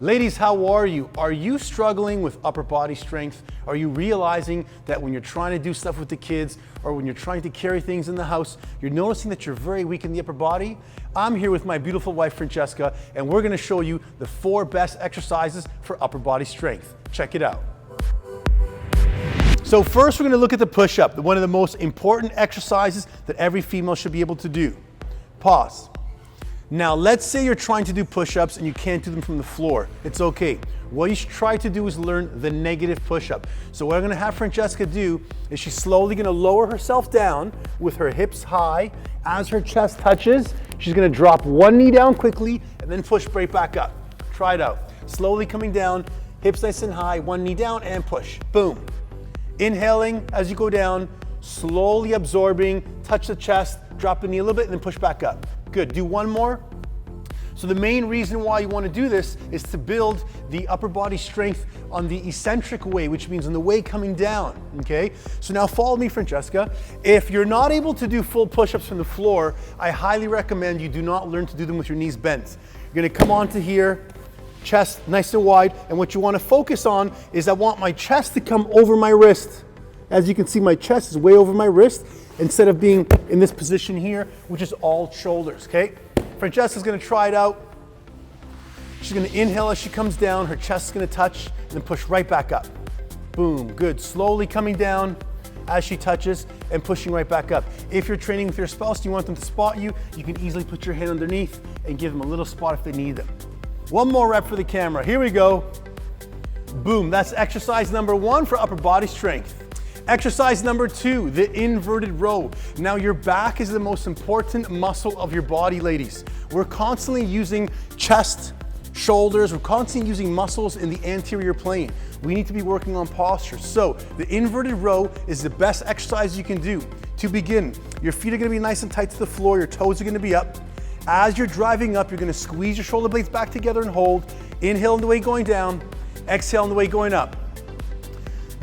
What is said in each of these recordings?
Ladies, how are you? Are you struggling with upper body strength? Are you realizing that when you're trying to do stuff with the kids or when you're trying to carry things in the house, you're noticing that you're very weak in the upper body? I'm here with my beautiful wife, Francesca, and we're gonna show you the 4 best exercises for upper body strength. Check it out. So first, we're gonna look at the push-up, one of the most important exercises that every female should be able to do. Pause. Now, let's say you're trying to do push-ups and you can't do them from the floor. It's okay. What you should try to do is learn the negative push-up. So what I'm gonna have Francesca do is she's slowly gonna lower herself down with her hips high. As her chest touches, she's gonna drop one knee down quickly and then push right back up. Try it out. Slowly coming down, hips nice and high, one knee down and push. Boom. Inhaling as you go down, slowly absorbing, touch the chest, drop the knee a little bit and then push back up. Good, do one more. So the main reason why you want to do this is to build the upper body strength on the eccentric way, which means on the way coming down, okay? So now follow me, Francesca. If you're not able to do full push-ups from the floor, I highly recommend you do not learn to do them with your knees bent. You're gonna come onto here, chest nice and wide, and what you want to focus on is I want my chest to come over my wrist. As you can see, my chest is way over my wrist instead of being in this position here, which is all shoulders, okay? Francesca's gonna try it out. She's gonna inhale as she comes down, her chest is gonna touch, and then push right back up. Boom, good. Slowly coming down as she touches and pushing right back up. If you're training with your spouse and you want them to spot you, you can easily put your hand underneath and give them a little spot if they need them. One more rep for the camera. Here we go. Boom, that's exercise number 1 for upper body strength. Exercise number 2, the inverted row. Now your back is the most important muscle of your body, ladies. We're constantly using chest, shoulders, we're constantly using muscles in the anterior plane. We need to be working on posture. So the inverted row is the best exercise you can do. To begin, your feet are gonna be nice and tight to the floor, your toes are gonna be up. As you're driving up, you're gonna squeeze your shoulder blades back together and hold. Inhale on the way going down, exhale on the way going up.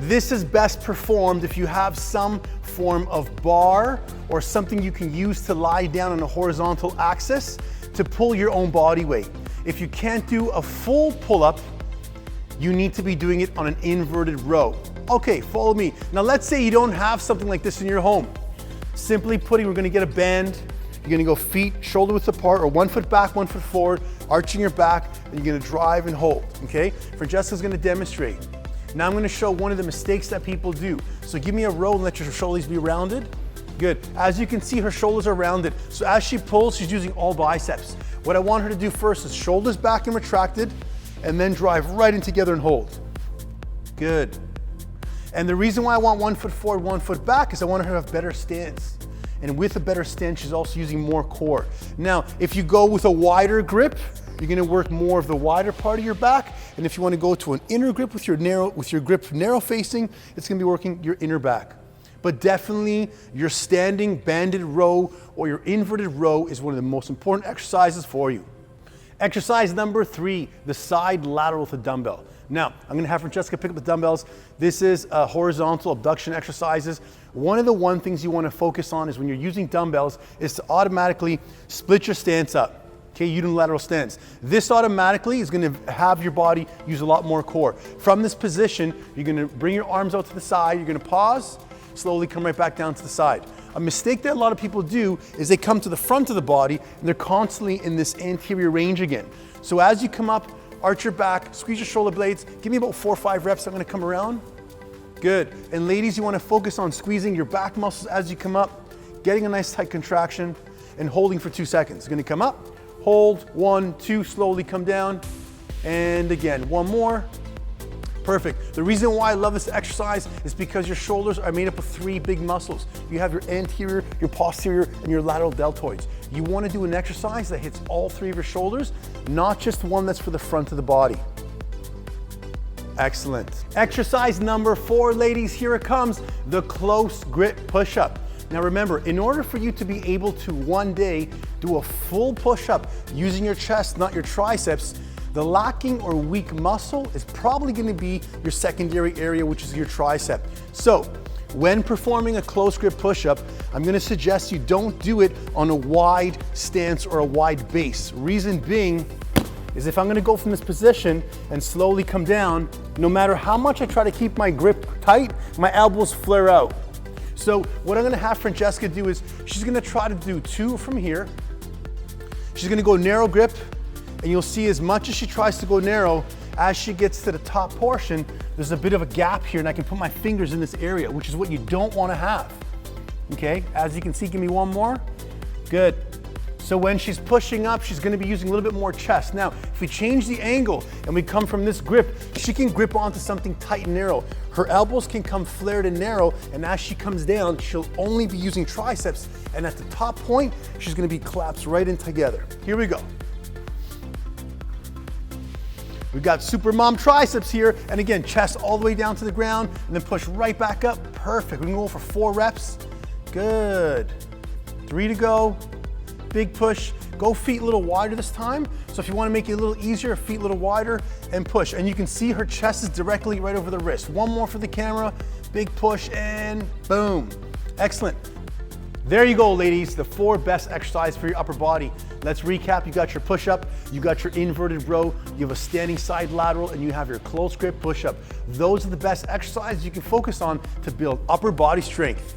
This is best performed if you have some form of bar or something you can use to lie down on a horizontal axis to pull your own body weight. If you can't do a full pull-up, you need to be doing it on an inverted row. Okay, follow me. Now let's say you don't have something like this in your home. Simply putting, we're gonna get a band. You're gonna go feet shoulder width apart or 1 foot back, 1 foot forward, arching your back, and you're gonna drive and hold, okay? Francesca's gonna demonstrate. Now I'm gonna show one of the mistakes that people do. So give me a row and let your shoulders be rounded. Good. As you can see, her shoulders are rounded. So as she pulls, she's using all biceps. What I want her to do first is shoulders back and retracted, and then drive right in together and hold. Good. And the reason why I want 1 foot forward, 1 foot back is I want her to have better stance. And with a better stance, she's also using more core. Now, if you go with a wider grip, you're gonna work more of the wider part of your back. And if you wanna go to an inner grip with your grip narrow facing, it's gonna be working your inner back. But definitely your standing banded row or your inverted row is one of the most important exercises for you. Exercise number 3, the side lateral with a dumbbell. Now, I'm gonna have Francesca pick up the dumbbells. This is horizontal abduction exercises. One of the things you wanna focus on is when you're using dumbbells is to automatically split your stance up. Okay, unilateral stance. This automatically is gonna have your body use a lot more core. From this position, you're gonna bring your arms out to the side, you're gonna pause, slowly come right back down to the side. A mistake that a lot of people do is they come to the front of the body and they're constantly in this anterior range again. So as you come up, arch your back, squeeze your shoulder blades, give me about 4 or 5 reps, I'm gonna come around. Good. And ladies, you wanna focus on squeezing your back muscles as you come up, getting a nice tight contraction, and holding for 2 seconds. You're gonna come up, hold, 1, 2, slowly come down, and again, 1 more. Perfect. The reason why I love this exercise is because your shoulders are made up of 3 big muscles. You have your anterior, your posterior, and your lateral deltoids. You want to do an exercise that hits all 3 of your shoulders, not just one that's for the front of the body. Excellent. Exercise number 4, ladies, here it comes, the close grip push-up. Now remember, in order for you to be able to one day do a full push-up using your chest, not your triceps, the lacking or weak muscle is probably going to be your secondary area, which is your tricep. So when performing a close grip push-up, I'm going to suggest you don't do it on a wide stance or a wide base. Reason being is if I'm gonna go from this position and slowly come down, no matter how much I try to keep my grip tight, my elbows flare out. So what I'm gonna have Francesca do is she's gonna try to do 2 from here. She's gonna go narrow grip, and you'll see as much as she tries to go narrow, as she gets to the top portion, there's a bit of a gap here, and I can put my fingers in this area, which is what you don't wanna have. Okay, as you can see, give me one more. Good. So when she's pushing up, she's gonna be using a little bit more chest. Now, if we change the angle and we come from this grip, she can grip onto something tight and narrow. Her elbows can come flared and narrow, and as she comes down, she'll only be using triceps, and at the top point, she's gonna be collapsed right in together. Here we go. We've got super mom triceps here, and again, chest all the way down to the ground, and then push right back up. Perfect. We can go for 4 reps. Good. 3 to go. Big push. Go feet a little wider this time. So if you want to make it a little easier, feet a little wider and push. And you can see her chest is directly right over the wrist. One more for the camera. Big push and boom. Excellent. There you go, ladies. The 4 best exercises for your upper body. Let's recap. You got your push-up, you got your inverted row, you have a standing side lateral, and you have your close grip push-up. Those are the best exercises you can focus on to build upper body strength.